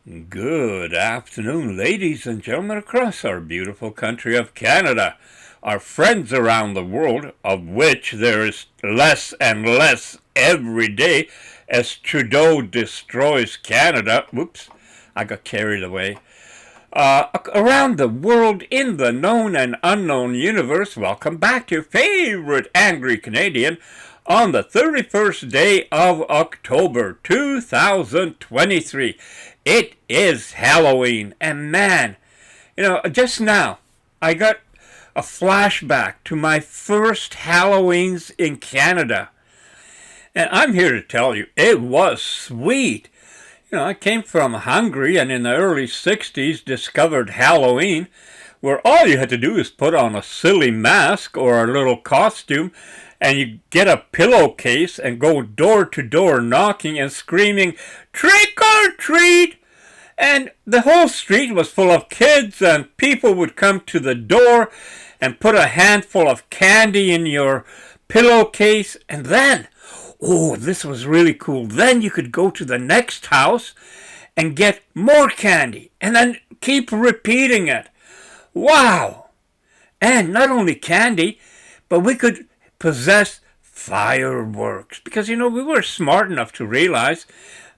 Good afternoon, ladies and gentlemen across our beautiful country of Canada, our friends around the world, of which there is less and less every day as Trudeau destroys Canada. Whoops, I got carried away. Around the world in the known and unknown universe, welcome back to your favorite angry Canadian on the 31st day of October 2023. It is Halloween, and man, just now I got a flashback to my first Halloweens in Canada. And I'm here to tell you, it was sweet. I came from Hungary and in the early 60s discovered Halloween, where all you had to do is put on a silly mask or a little costume, and you get a pillowcase and go door to door knocking and screaming, "Trick or treat!" And the whole street was full of kids, and people would come to the door and put a handful of candy in your pillowcase, and then, oh, this was really cool. Then you could go to the next house and get more candy, and then keep repeating it. Wow! And not only candy, but we could possess fireworks, because we were smart enough to realize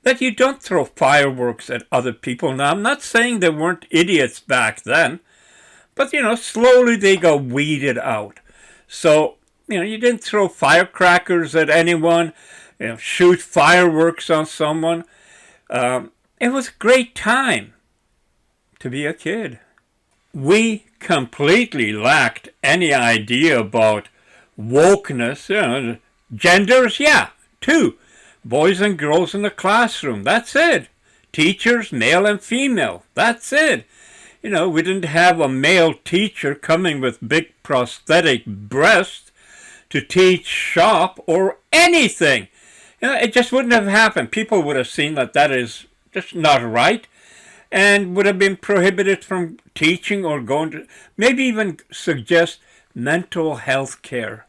that you don't throw fireworks at other people. Now, I'm not saying there weren't idiots back then, but slowly they got weeded out. So you didn't throw firecrackers at anyone, shoot fireworks on someone. It was a great time to be a kid. We completely lacked any idea about wokeness. Genders, yeah, two. Boys and girls in the classroom, that's it. Teachers, male and female, that's it. We didn't have a male teacher coming with big prosthetic breasts to teach shop or anything. It just wouldn't have happened. People would have seen that is just not right and would have been prohibited from teaching or going to, maybe even suggest mental health care.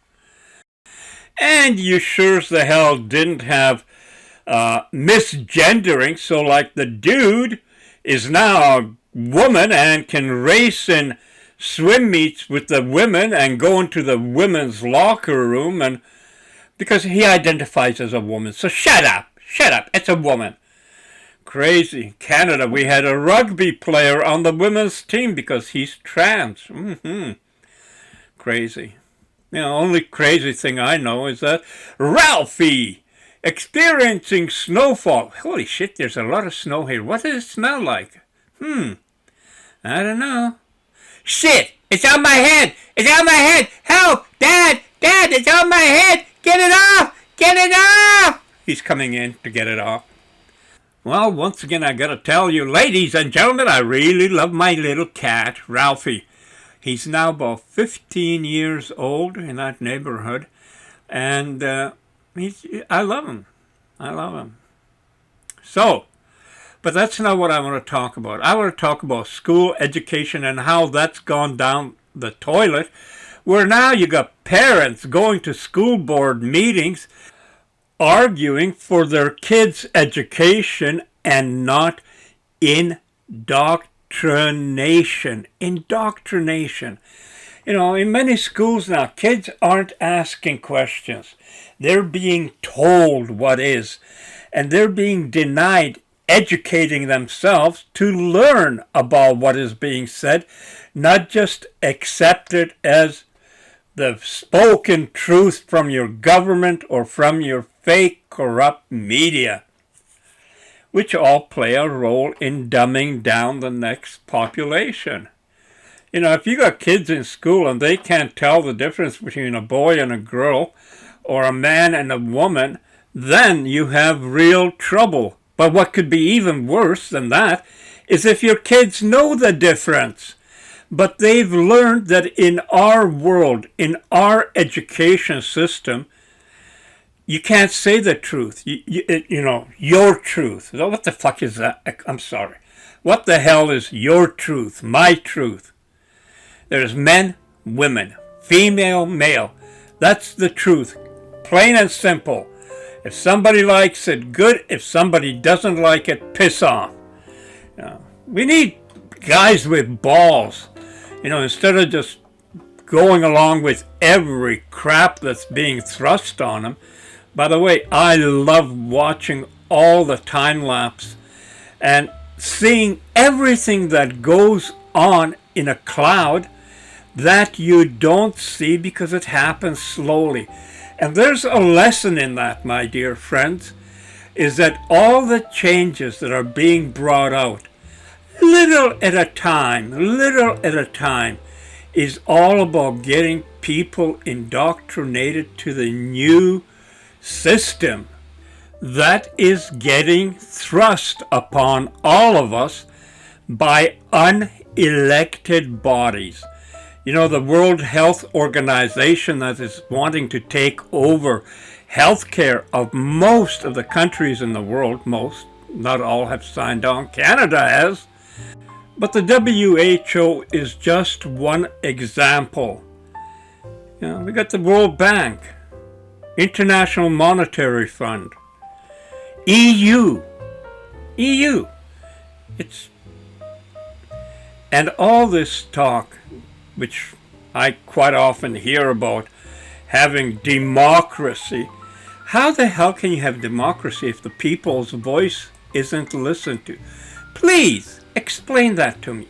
And you sure as the hell didn't have misgendering, so like the dude is now a woman and can race in swim meets with the women and go into the women's locker room, and because he identifies as a woman. So shut up, it's a woman. Crazy. Canada, we had a rugby player on the women's team because he's trans. Crazy. Only crazy thing I know is that Ralphie experiencing snowfall. Holy shit, there's a lot of snow here. What does it smell like? I don't know. Shit, it's on my head. It's on my head. Help, Dad, it's on my head. Get it off. He's coming in to get it off. Well, once again, I gotta tell you, ladies and gentlemen, I really love my little cat, Ralphie. He's now about 15 years old in that neighborhood, and I love him. So, but that's not what I want to talk about. I want to talk about school education and how that's gone down the toilet, where now you got parents going to school board meetings arguing for their kids' education and not indoctrination. In many schools now, kids aren't asking questions. They're being told what is, and they're being denied educating themselves to learn about what is being said, not just accept it as the spoken truth from your government or from your fake, corrupt media, which all play a role in dumbing down the next population. If you got kids in school and they can't tell the difference between a boy and a girl or a man and a woman, then you have real trouble. But what could be even worse than that is if your kids know the difference, but they've learned that in our world, in our education system, you can't say the truth. Your truth. What the fuck is that? I'm sorry. What the hell is your truth? My truth. There's men, women, female, male. That's the truth. Plain and simple. If somebody likes it, good. If somebody doesn't like it, piss off. We need guys with balls, instead of just going along with every crap that's being thrust on them. By the way, I love watching all the time lapse and seeing everything that goes on in a cloud that you don't see because it happens slowly. And there's a lesson in that, my dear friends, is that all the changes that are being brought out, little at a time, is all about getting people indoctrinated to the new system that is getting thrust upon all of us by unelected bodies. The World Health Organization that is wanting to take over healthcare of most of the countries in the world, most, not all have signed on, Canada has. But the WHO is just one example. We got the World Bank, International Monetary Fund, EU. And all this talk, which I quite often hear about having democracy. How the hell can you have democracy if the people's voice isn't listened to? Please explain that to me.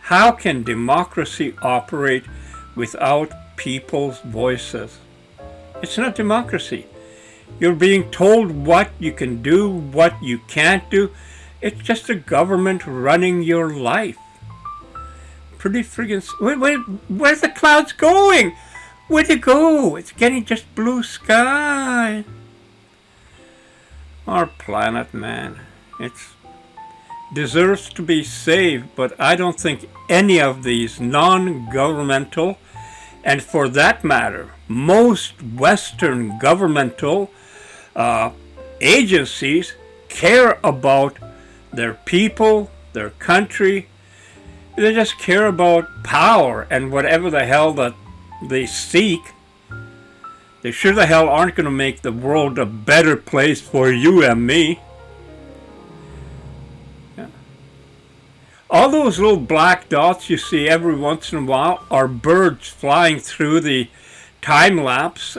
How can democracy operate without people's voices? It's not democracy. You're being told what you can do, what you can't do. It's just a government running your life. Pretty friggin'... Wait, where's the clouds going? Where'd it go? It's getting just blue sky. Our planet, man. It deserves to be saved, but I don't think any of these non-governmental, and for that matter, most Western governmental agencies care about their people, their country. They just care about power and whatever the hell that they seek. They sure the hell aren't going to make the world a better place for you and me. Yeah. All those little black dots you see every once in a while are birds flying through the time lapse.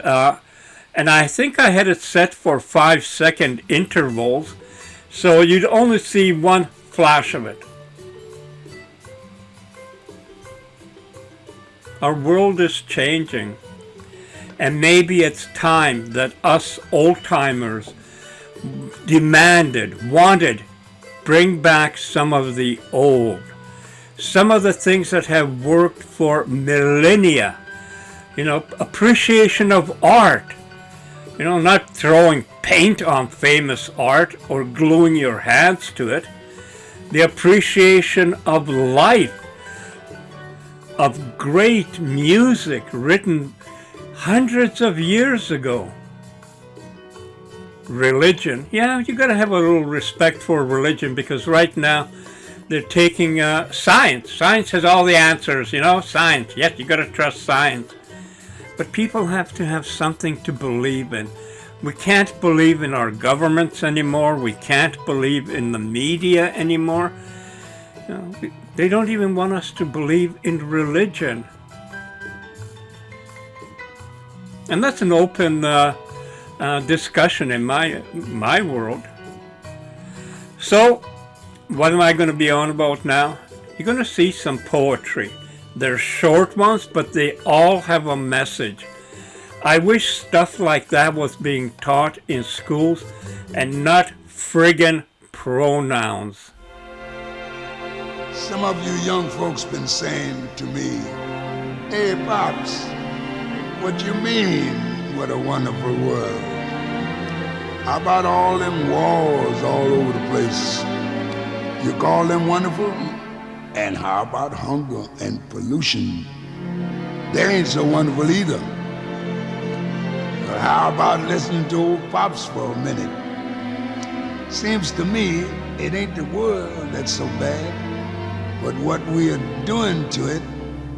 And I think I had it set for 5-second intervals, so you'd only see one flash of it. Our world is changing, and maybe it's time that us old-timers wanted, bring back some of the old, some of the things that have worked for millennia. Appreciation of art. Not throwing paint on famous art or gluing your hands to it. The appreciation of life, of great music written hundreds of years ago. Religion. Yeah, you got to have a little respect for religion, because right now they're taking science. Science has all the answers, science. Yes, you got to trust science. But people have to have something to believe in. We can't believe in our governments anymore. We can't believe in the media anymore. They don't even want us to believe in religion. And that's an open discussion in my world. So, what am I going to be on about now? You're going to see some poetry. They're short ones, but they all have a message. I wish stuff like that was being taught in schools and not friggin' pronouns. Some of you young folks been saying to me, "Hey, Pops, what you mean, what a wonderful world? How about all them wars all over the place? You call them wonderful? And how about hunger and pollution? They ain't so wonderful either. But how about listening to old Pops for a minute? Seems to me it ain't the world that's so bad, but what we are doing to it.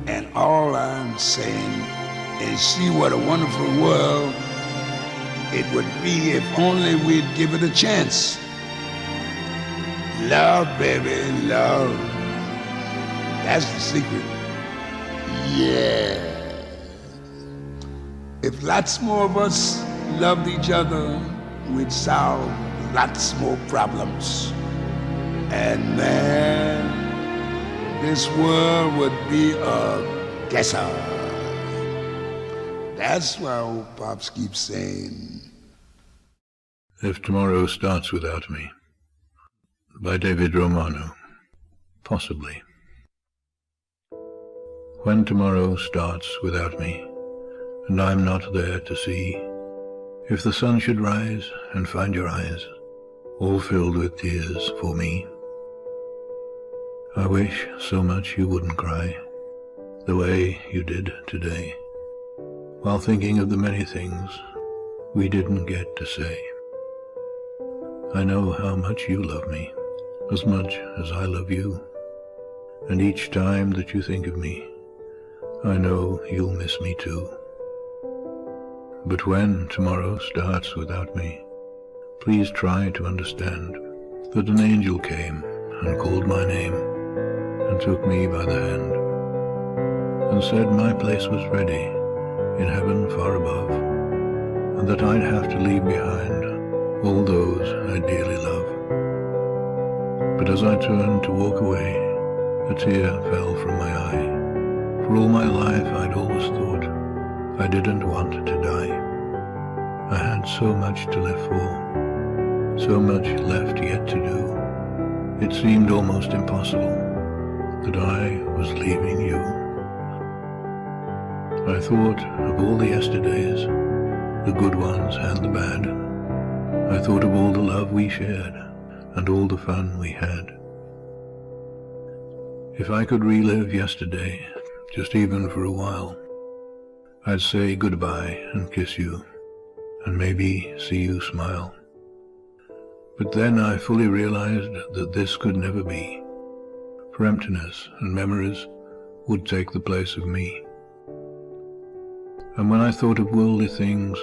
And all I'm saying is, see what a wonderful world it would be if only we'd give it a chance. Love, baby, love. That's the secret. Yeah. If lots more of us loved each other, we'd solve lots more problems. And man, this world would be a guesser. That's why old Pops keeps saying, If Tomorrow Starts Without Me, by David Romano. Possibly. When tomorrow starts without me, and I'm not there to see, if the sun should rise and find your eyes all filled with tears for me, I wish so much you wouldn't cry the way you did today, while thinking of the many things we didn't get to say. I know how much you love me, as much as I love you, and each time that you think of me, I know you'll miss me too. But when tomorrow starts without me, please try to understand that an angel came and called my name and took me by the hand and said my place was ready in heaven far above, and that I'd have to leave behind all those I dearly love. But as I turned to walk away, a tear fell from my eye. For all my life I'd always thought I didn't want to die. I had so much to live for, so much left yet to do. It seemed almost impossible that I was leaving you. I thought of all the yesterdays, the good ones and the bad. I thought of all the love we shared and all the fun we had. If I could relive yesterday, just even for a while, I'd say goodbye and kiss you, and maybe see you smile. But then I fully realized that this could never be, for emptiness and memories would take the place of me. And when I thought of worldly things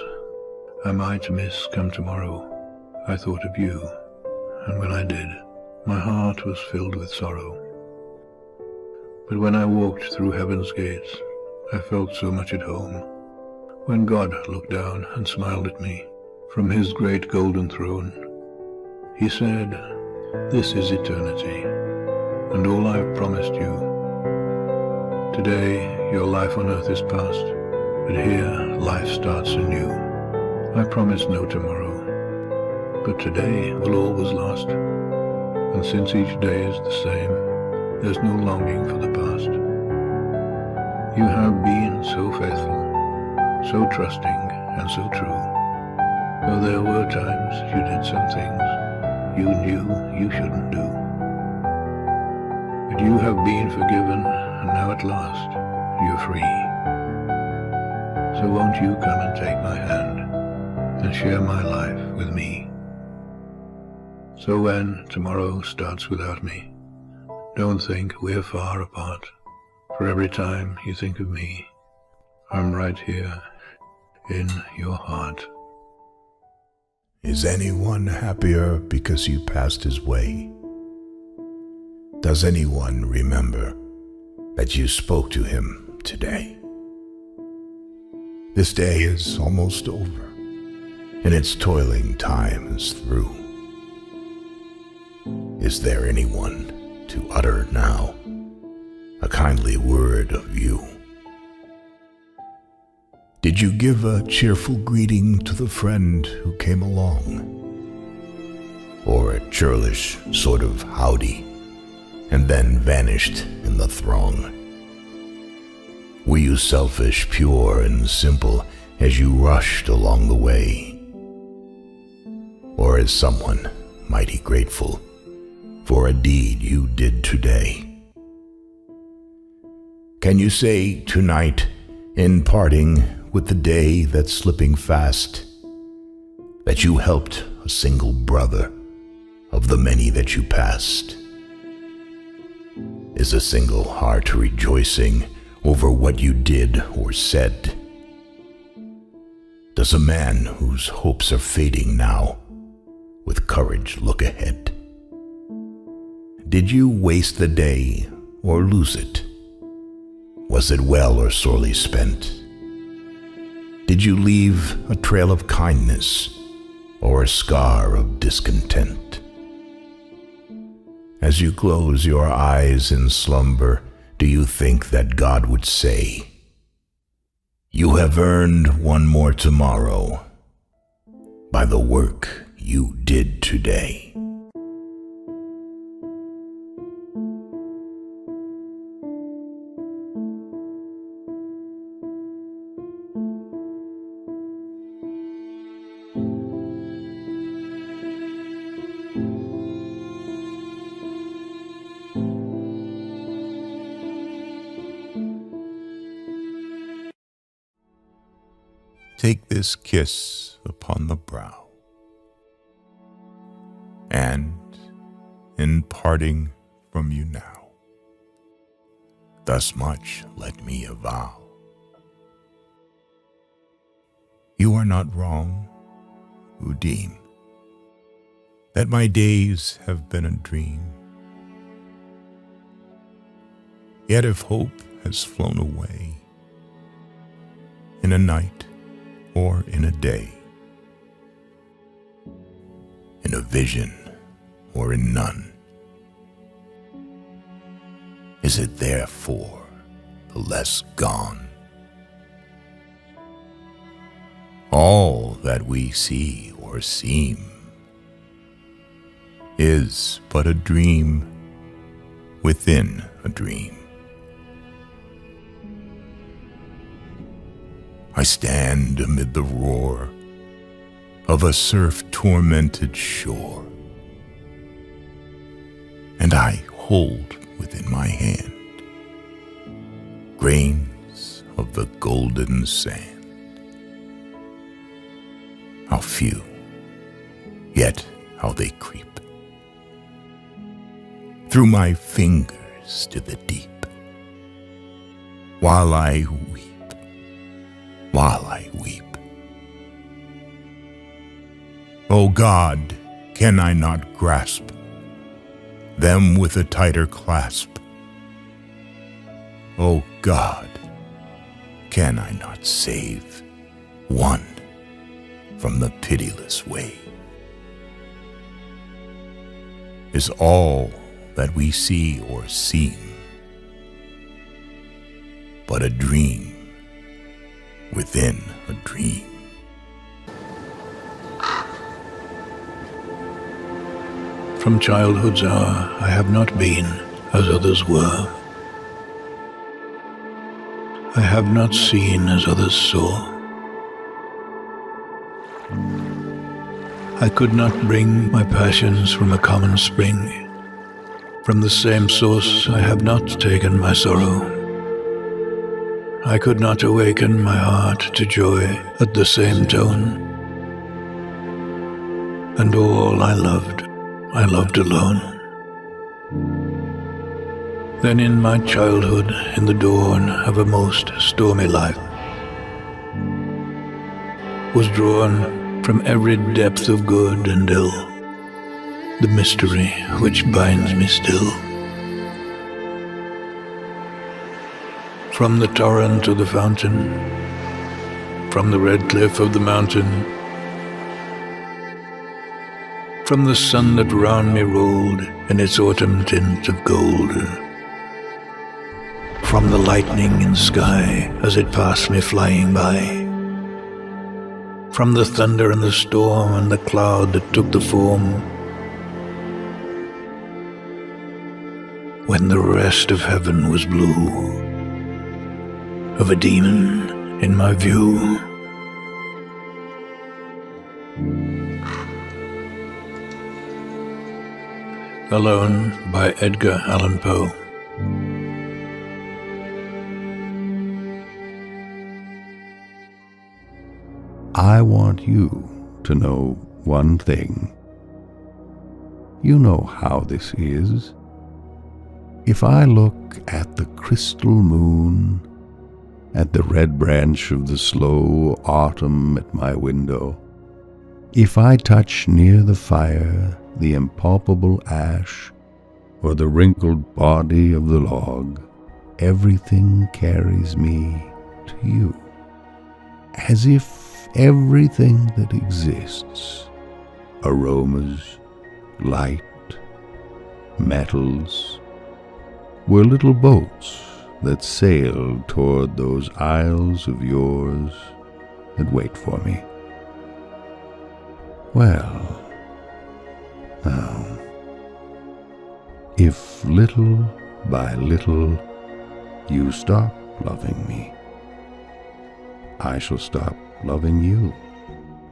I might miss come tomorrow, I thought of you, and when I did, my heart was filled with sorrow. But when I walked through heaven's gates, I felt so much at home. When God looked down and smiled at me from his great golden throne, he said, "This is eternity, and all I've promised you. Today your life on earth is past, but here life starts anew. I promise no tomorrow, but today will all was lost, and since each day is the same, there's no longing for the past. You have been so faithful, so trusting and so true, though there were times you did some things you knew you shouldn't do. But you have been forgiven, and now at last you're free. So won't you come and take my hand and share my life with me? So when tomorrow starts without me, don't think we're far apart, for every time you think of me, I'm right here in your heart." Is anyone happier because you passed his way? Does anyone remember that you spoke to him today? This day is almost over, and its toiling time is through. Is there anyone to utter now a kindly word of you? Did you give a cheerful greeting to the friend who came along? Or a churlish sort of howdy, and then vanished in the throng? Were you selfish, pure, and simple as you rushed along the way? Or is someone mighty grateful for a deed you did today? Can you say tonight, in parting with the day that's slipping fast, that you helped a single brother of the many that you passed? Is a single heart rejoicing over what you did or said? Does a man whose hopes are fading now with courage look ahead? Did you waste the day or lose it? Was it well or sorely spent? Did you leave a trail of kindness or a scar of discontent? As you close your eyes in slumber, do you think that God would say, "You have earned one more tomorrow by the work you did today"? Take this kiss upon the brow, and in parting from you now, thus much let me avow. You are not wrong who deem that my days have been a dream. Yet if hope has flown away in a night or in a day, in a vision or in none, is it therefore the less gone? All that we see or seem is but a dream within a dream. I stand amid the roar of a surf-tormented shore, and I hold within my hand grains of the golden sand. How few, yet how they creep through my fingers to the deep, while I weep. O God, can I not grasp them with a tighter clasp? O God, can I not save one from the pitiless wave? Is all that we see or seem but a dream within a dream? From childhood's hour I have not been as others were. I have not seen as others saw. I could not bring my passions from a common spring. From the same source I have not taken my sorrow. I could not awaken my heart to joy at the same tone. And all I loved alone. Then in my childhood, in the dawn of a most stormy life, was drawn from every depth of good and ill the mystery which binds me still. From the torrent to the fountain, from the red cliff of the mountain, from the sun that round me rolled in its autumn tint of gold, from the lightning in the sky as it passed me flying by, from the thunder and the storm and the cloud that took the form, when the rest of heaven was blue, of a demon in my view. Alone by Edgar Allan Poe. I want you to know one thing. You know how this is. If I look at the crystal moon, at the red branch of the slow autumn at my window, if I touch near the fire the impalpable ash or the wrinkled body of the log, everything carries me to you, as if everything that exists, aromas, light, metals, were little boats that sailed toward those isles of yours that wait for me. Well, now, if little by little you stop loving me, I shall stop loving you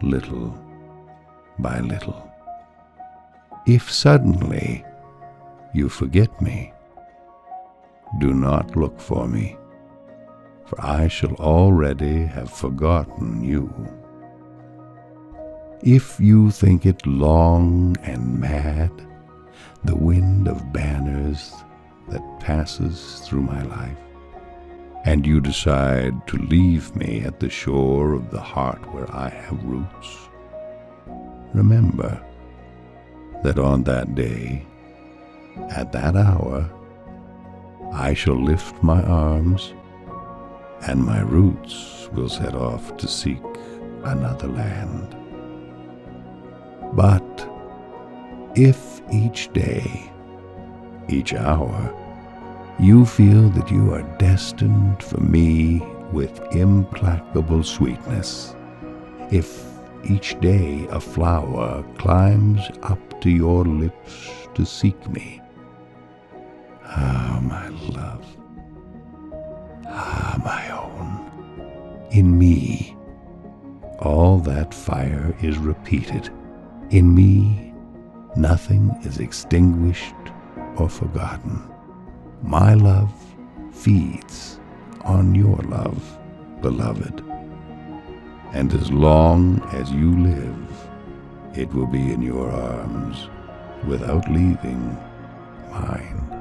little by little. If suddenly you forget me, do not look for me, for I shall already have forgotten you. If you think it long and mad, the wind of banners that passes through my life, and you decide to leave me at the shore of the heart where I have roots, remember that on that day, at that hour, I shall lift my arms, and my roots will set off to seek another land. But if each day, each hour, you feel that you are destined for me with implacable sweetness, if each day a flower climbs up to your lips to seek me, ah, my love, ah, my own, in me all that fire is repeated. In me nothing is extinguished or forgotten. My love feeds on your love, beloved, and as long as you live, it will be in your arms without leaving mine.